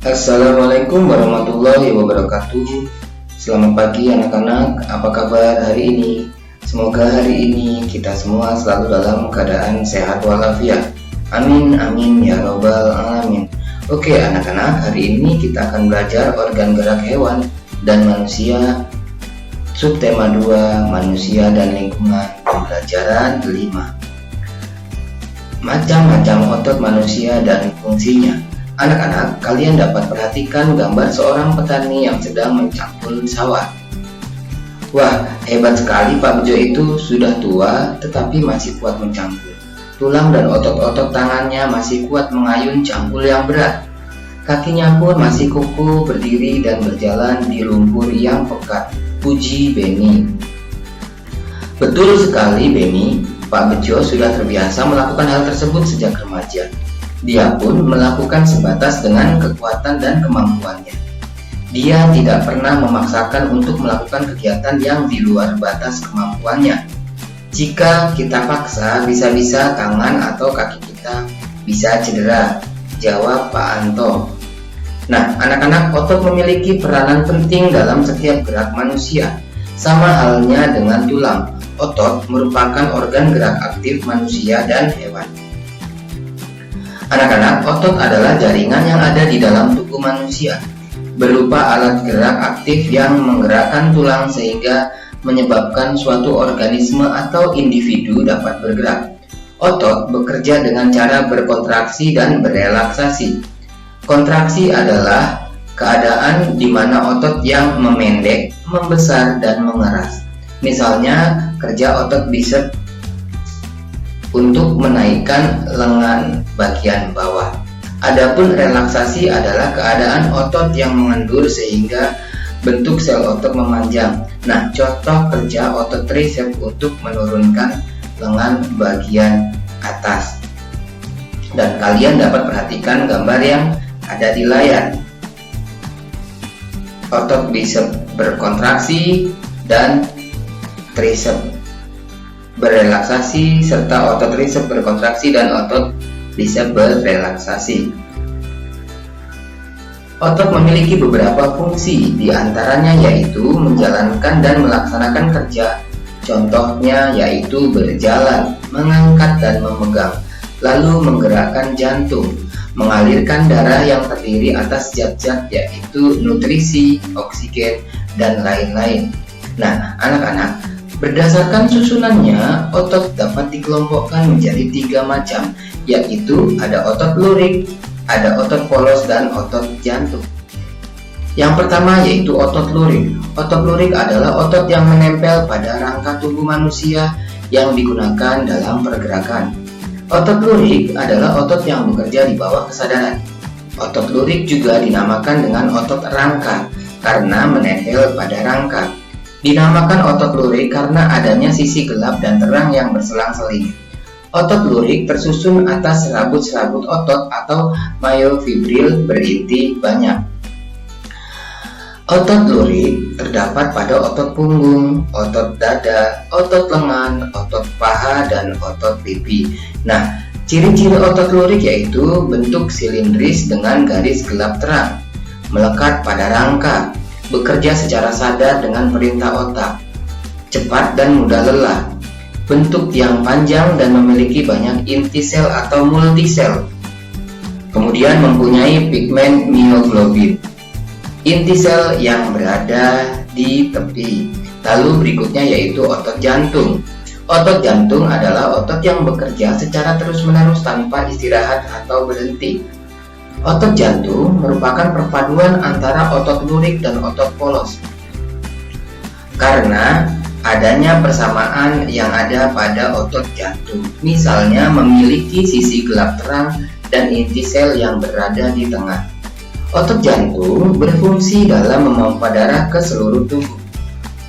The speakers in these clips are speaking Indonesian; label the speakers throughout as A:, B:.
A: Assalamualaikum warahmatullahi wabarakatuh. Selamat pagi anak-anak, apa kabar hari ini? Semoga hari ini kita semua selalu dalam keadaan sehat walafiat. Amin amin ya robbal alamin. Oke anak-anak, hari ini kita akan belajar organ gerak hewan dan manusia. Subtema 2, manusia dan lingkungan, pembelajaran 5. Macam-macam otot manusia dan fungsinya. Anak-anak, kalian dapat perhatikan gambar seorang petani yang sedang mencangkul sawah. Wah, hebat sekali Pak Bejo itu, sudah tua tetapi masih kuat mencangkul. Tulang dan otot-otot tangannya masih kuat mengayun cangkul yang berat. Kakinya pun masih kukuh berdiri dan berjalan di lumpur yang pekat. Puji Beni. Betul sekali Beni, Pak Bejo sudah terbiasa melakukan hal tersebut sejak remaja. Dia pun melakukan sebatas dengan kekuatan dan kemampuannya. Dia tidak pernah memaksakan untuk melakukan kegiatan yang di luar batas kemampuannya. Jika kita paksa, bisa-bisa tangan atau kaki kita bisa cedera, jawab Pak Anto. Nah, anak-anak, otot memiliki peranan penting dalam setiap gerak manusia. Sama halnya dengan tulang, otot merupakan organ gerak aktif manusia dan hewan. Anak-anak, otot adalah jaringan yang ada di dalam tubuh manusia, berupa alat gerak aktif yang menggerakkan tulang sehingga menyebabkan suatu organisme atau individu dapat bergerak. Otot bekerja dengan cara berkontraksi dan berelaksasi. Kontraksi adalah keadaan di mana otot yang memendek, membesar, dan mengeras. Misalnya, kerja otot bisep untuk menaikkan lengan bagian bawah. Adapun relaksasi adalah keadaan otot yang mengendur sehingga bentuk sel otot memanjang. Nah, contoh kerja otot triceps untuk menurunkan lengan bagian atas. Dan kalian dapat perhatikan gambar yang ada di layar. Otot biceps berkontraksi dan triceps berrelaksasi, serta otot triceps berkontraksi dan otot biceps berrelaksasi. Otot memiliki beberapa fungsi, diantaranya yaitu menjalankan dan melaksanakan kerja. Contohnya yaitu berjalan, mengangkat dan memegang, lalu menggerakkan jantung, mengalirkan darah yang terdiri atas zat-zat yaitu nutrisi, oksigen, dan lain-lain. Nah, anak-anak, berdasarkan susunannya, otot dapat dikelompokkan menjadi 3 macam, yaitu ada otot lurik, ada otot polos, dan otot jantung. Yang pertama yaitu otot lurik. Otot lurik adalah otot yang menempel pada rangka tubuh manusia yang digunakan dalam pergerakan. Otot lurik adalah otot yang bekerja di bawah kesadaran. Otot lurik juga dinamakan dengan otot rangka karena menempel pada rangka. Dinamakan otot lurik karena adanya sisi gelap dan terang yang berselang-seling. Otot lurik tersusun atas serabut-serabut otot atau myofibril berinti banyak. Otot lurik terdapat pada otot punggung, otot dada, otot lengan, otot paha, dan otot pipi. Nah, ciri-ciri otot lurik yaitu bentuk silindris dengan garis gelap terang, melekat pada rangka, bekerja secara sadar dengan perintah otak, cepat dan mudah lelah, bentuk yang panjang dan memiliki banyak inti sel atau multisel. Kemudian mempunyai pigmen myoglobin, inti sel yang berada di tepi. Lalu berikutnya yaitu otot jantung. Otot jantung adalah otot yang bekerja secara terus-menerus tanpa istirahat atau berhenti. Otot jantung merupakan perpaduan antara otot lurik dan otot polos. Karena adanya persamaan yang ada pada otot jantung, misalnya memiliki sisi gelap terang dan inti sel yang berada di tengah. Otot jantung berfungsi dalam memompa darah ke seluruh tubuh.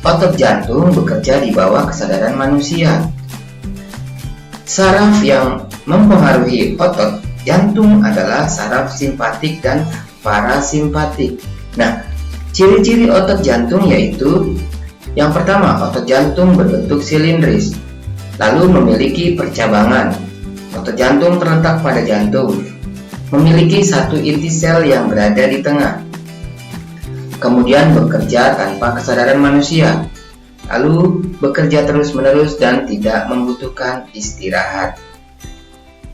A: Otot jantung bekerja di bawah kesadaran manusia. Saraf yang mempengaruhi otot jantung adalah saraf simpatik dan parasimpatik. Nah, ciri-ciri otot jantung yaitu yang pertama, otot jantung berbentuk silindris, lalu memiliki percabangan. Otot jantung terletak pada jantung, memiliki satu inti sel yang berada di tengah, kemudian bekerja tanpa kesadaran manusia, lalu bekerja terus-menerus dan tidak membutuhkan istirahat.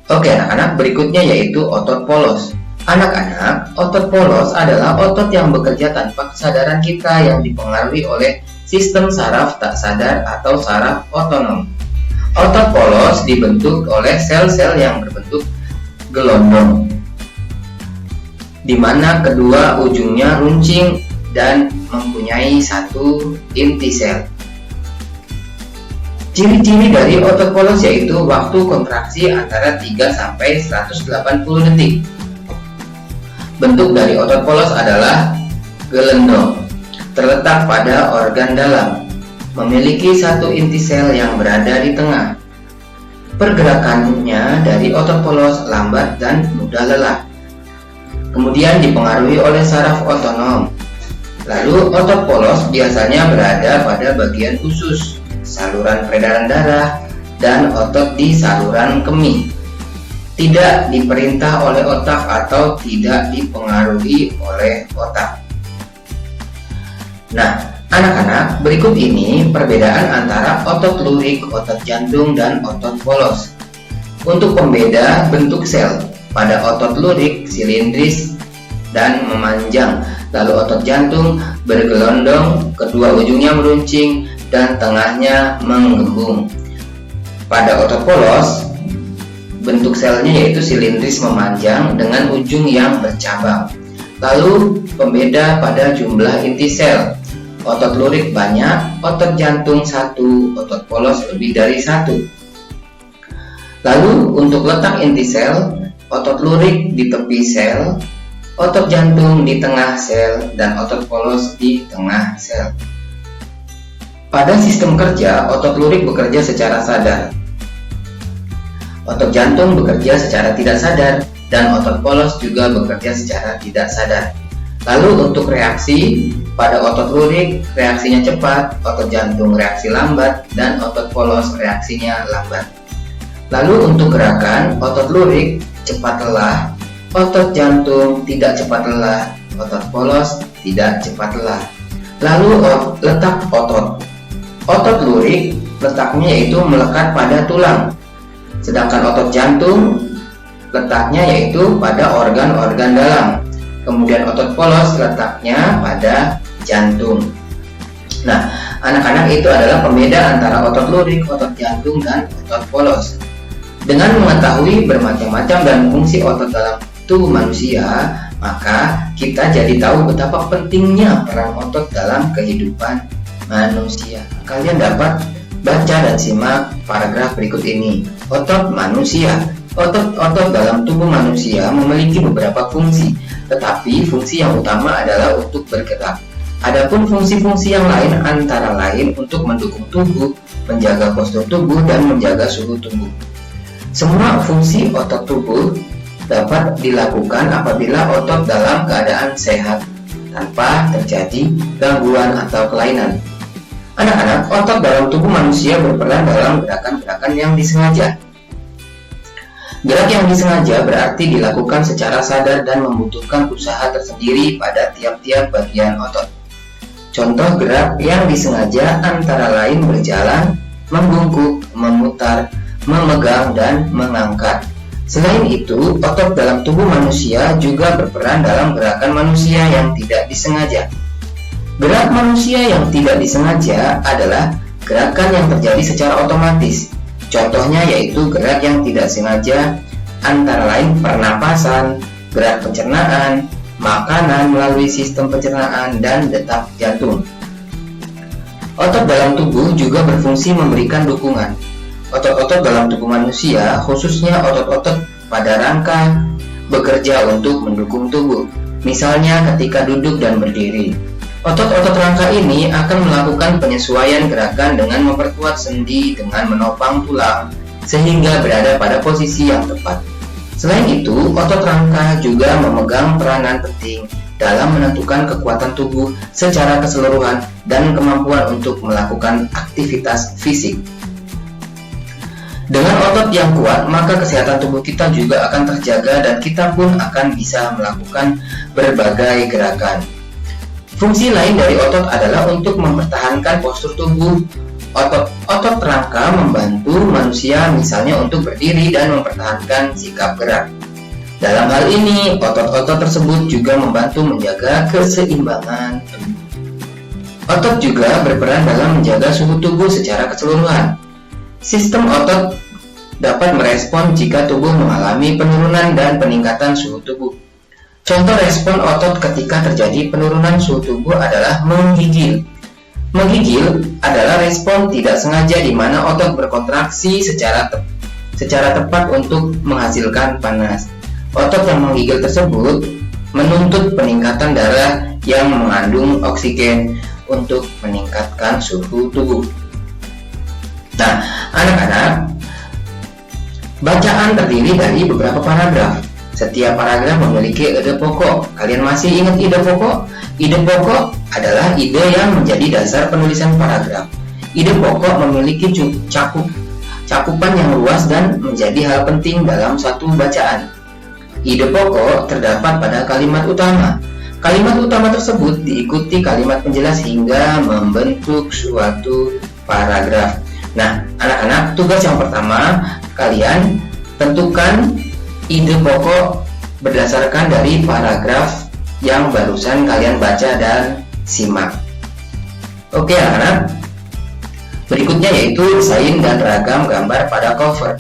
A: Oke anak-anak, berikutnya yaitu otot polos. Anak-anak, otot polos adalah otot yang bekerja tanpa kesadaran kita yang dipengaruhi oleh sistem saraf tak sadar atau saraf otonom. Otot polos dibentuk oleh sel-sel yang berbentuk gelondong, di mana kedua ujungnya runcing dan mempunyai satu inti sel. Ciri-ciri dari otot polos yaitu waktu kontraksi antara 3 sampai 180 detik. Bentuk dari otot polos adalah gelondong, terletak pada organ dalam, memiliki satu inti sel yang berada di tengah. Pergerakannya dari otot polos lambat dan mudah lelah. Kemudian dipengaruhi oleh saraf otonom. Lalu otot polos biasanya berada pada bagian usus, saluran peredaran darah, dan otot di saluran kemih. Tidak diperintah oleh otak atau tidak dipengaruhi oleh otak. Nah, anak-anak, berikut ini perbedaan antara otot lurik, otot jantung, dan otot polos. Untuk pembeda bentuk sel, pada otot lurik silindris dan memanjang, lalu otot jantung bergelondong, kedua ujungnya meruncing, dan tengahnya menggembung. Pada otot polos, bentuk selnya yaitu silindris memanjang dengan ujung yang bercabang. Lalu pembeda pada jumlah inti sel. Otot lurik banyak, otot jantung 1, otot polos lebih dari 1. Lalu untuk letak inti sel, otot lurik di tepi sel, otot jantung di tengah sel, dan otot polos di tengah sel. Pada sistem kerja, otot lurik bekerja secara sadar, otot jantung bekerja secara tidak sadar, dan otot polos juga bekerja secara tidak sadar. Lalu untuk reaksi, pada otot lurik reaksinya cepat, otot jantung reaksi lambat, dan otot polos reaksinya lambat. Lalu untuk gerakan, otot lurik cepat lelah, otot jantung tidak cepat lelah, otot polos tidak cepat lelah. Lalu letak otot. Otot lurik letaknya yaitu melekat pada tulang, sedangkan otot jantung letaknya yaitu pada organ-organ dalam. Kemudian otot polos letaknya pada jantung. Nah, anak-anak, itu adalah pembeda antara otot lurik, otot jantung, dan otot polos. Dengan mengetahui bermacam-macam dan fungsi otot dalam tubuh manusia, maka kita jadi tahu betapa pentingnya peran otot dalam kehidupan manusia. Kalian dapat baca dan simak paragraf berikut ini. Otot manusia. Otot-otot dalam tubuh manusia memiliki beberapa fungsi, tetapi fungsi yang utama adalah untuk bergerak. Adapun fungsi-fungsi yang lain antara lain untuk mendukung tubuh, menjaga postur tubuh, dan menjaga suhu tubuh. Semua fungsi otot tubuh dapat dilakukan apabila otot dalam keadaan sehat, tanpa terjadi gangguan atau kelainan. Anak-anak, otot dalam tubuh manusia berperan dalam gerakan-gerakan yang disengaja. Gerak yang disengaja berarti dilakukan secara sadar dan membutuhkan usaha tersendiri pada tiap-tiap bagian otot. Contoh gerak yang disengaja antara lain berjalan, membungkuk, memutar, memegang, dan mengangkat. Selain itu, otot dalam tubuh manusia juga berperan dalam gerakan manusia yang tidak disengaja. Gerak manusia yang tidak disengaja adalah gerakan yang terjadi secara otomatis. Contohnya yaitu gerak yang tidak sengaja antara lain pernapasan, gerak pencernaan, makanan melalui sistem pencernaan, dan detak jantung. Otot dalam tubuh juga berfungsi memberikan dukungan. Otot-otot dalam tubuh manusia, khususnya otot-otot pada rangka, bekerja untuk mendukung tubuh. Misalnya ketika duduk dan berdiri. Otot-otot rangka ini akan melakukan penyesuaian gerakan dengan memperkuat sendi dengan menopang tulang sehingga berada pada posisi yang tepat. Selain itu, otot rangka juga memegang peranan penting dalam menentukan kekuatan tubuh secara keseluruhan dan kemampuan untuk melakukan aktivitas fisik. Dengan otot yang kuat, maka kesehatan tubuh kita juga akan terjaga dan kita pun akan bisa melakukan berbagai gerakan. Fungsi lain dari otot adalah untuk mempertahankan postur tubuh. Otot rangka membantu manusia misalnya untuk berdiri dan mempertahankan sikap gerak. Dalam hal ini, otot-otot tersebut juga membantu menjaga keseimbangan tubuh. Otot juga berperan dalam menjaga suhu tubuh secara keseluruhan. Sistem otot dapat merespon jika tubuh mengalami penurunan dan peningkatan suhu tubuh. Contoh respon otot ketika terjadi penurunan suhu tubuh adalah menggigil. Menggigil adalah respon tidak sengaja di mana otot berkontraksi secara tepat untuk menghasilkan panas. Otot yang menggigil tersebut menuntut peningkatan darah yang mengandung oksigen untuk meningkatkan suhu tubuh. Nah, anak-anak, bacaan terdiri dari beberapa paragraf. Setiap paragraf memiliki ide pokok. Kalian masih ingat ide pokok? Ide pokok adalah ide yang menjadi dasar penulisan paragraf. Ide pokok memiliki cakupan yang luas dan menjadi hal penting dalam suatu bacaan. Ide pokok terdapat pada kalimat utama. Kalimat utama tersebut diikuti kalimat penjelas hingga membentuk suatu paragraf. Nah, anak-anak, tugas yang pertama, kalian tentukan ide pokok berdasarkan dari paragraf yang barusan kalian baca dan simak. Oke anak-anak, berikutnya yaitu desain dan ragam gambar pada cover.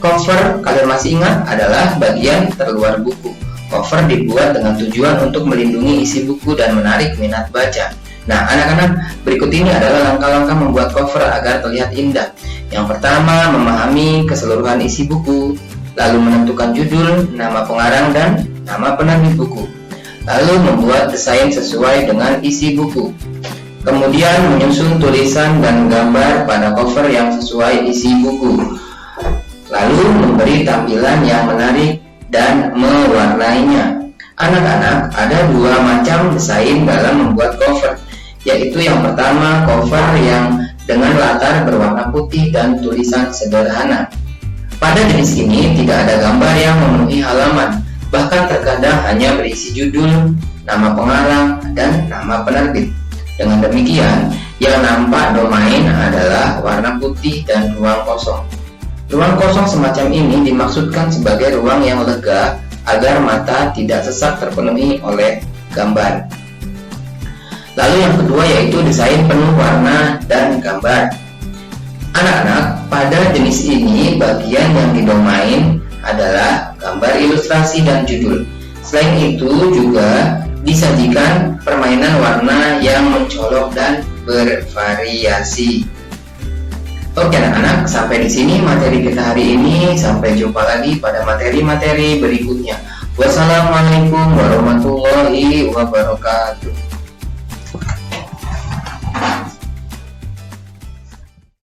A: Cover, kalian masih ingat, adalah bagian terluar buku. Cover dibuat dengan tujuan untuk melindungi isi buku dan menarik minat baca. Nah anak-anak, berikut ini adalah langkah-langkah membuat cover agar terlihat indah. Yang pertama, memahami keseluruhan isi buku, lalu menentukan judul, nama pengarang, dan nama penerbit buku. Lalu membuat desain sesuai dengan isi buku. Kemudian menyusun tulisan dan gambar pada cover yang sesuai isi buku. Lalu memberi tampilan yang menarik dan mewarnainya. Anak-anak, ada dua macam desain dalam membuat cover, yaitu yang pertama cover yang dengan latar berwarna putih dan tulisan sederhana. Pada jenis ini tidak ada gambar yang memenuhi halaman, bahkan terkadang hanya berisi judul, nama pengarang, dan nama penerbit. Dengan demikian, yang nampak domain adalah warna putih dan ruang kosong. Ruang kosong semacam ini dimaksudkan sebagai ruang yang lega agar mata tidak sesak terpenuhi oleh gambar. Lalu yang kedua yaitu desain penuh warna dan gambar. Anak-anak, pada jenis ini bagian yang didomain adalah gambar ilustrasi dan judul. Selain itu juga disajikan permainan warna yang mencolok dan bervariasi. Oke anak-anak, sampai di sini materi kita hari ini. Sampai jumpa lagi pada materi-materi berikutnya. Wassalamualaikum warahmatullahi wabarakatuh.